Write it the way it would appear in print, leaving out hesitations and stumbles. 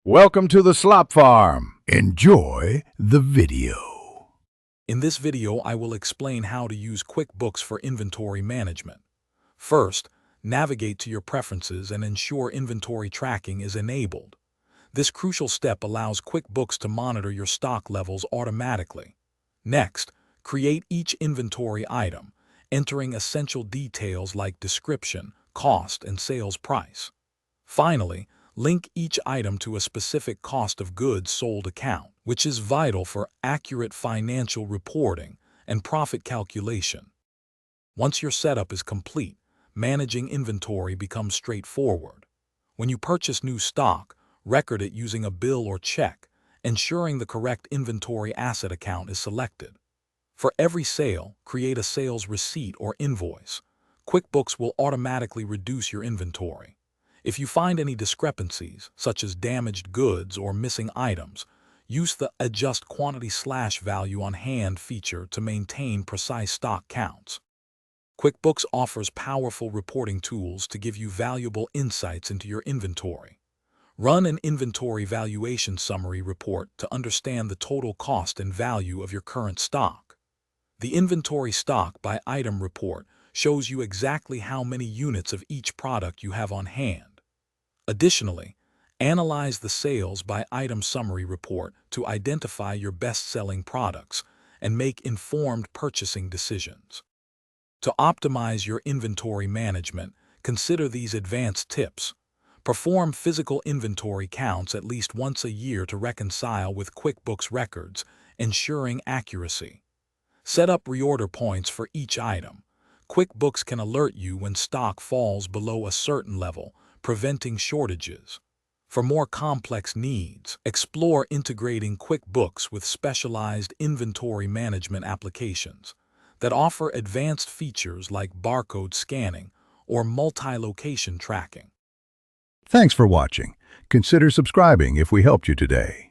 Welcome to the Slop Farm. Enjoy the video. In this video, I will explain how to use QuickBooks for inventory management. First, navigate to your preferences and ensure inventory tracking is enabled. This crucial step allows QuickBooks to monitor your stock levels automatically. Next, create each inventory item, entering essential details like description, cost, and sales price. Finally, link each item to a specific cost of goods sold account, which is vital for accurate financial reporting and profit calculation. Once your setup is complete, managing inventory becomes straightforward. When you purchase new stock, record it using a bill or check, ensuring the correct inventory asset account is selected. For every sale, create a sales receipt or invoice. QuickBooks will automatically reduce your inventory. If you find any discrepancies, such as damaged goods or missing items, use the Adjust Quantity/Value on Hand feature to maintain precise stock counts. QuickBooks offers powerful reporting tools to give you valuable insights into your inventory. Run an inventory valuation summary report to understand the total cost and value of your current stock. The Inventory Stock by Item report shows you exactly how many units of each product you have on hand. Additionally, analyze the Sales by Item summary report to identify your best-selling products and make informed purchasing decisions. To optimize your inventory management, consider these advanced tips. Perform physical inventory counts at least once a year to reconcile with QuickBooks records, ensuring accuracy. Set up reorder points for each item. QuickBooks can alert you when stock falls below a certain level, preventing shortages. For more complex needs, explore integrating QuickBooks with specialized inventory management applications that offer advanced features like barcode scanning or multi-location tracking. Thanks for watching. Consider subscribing if we helped you today.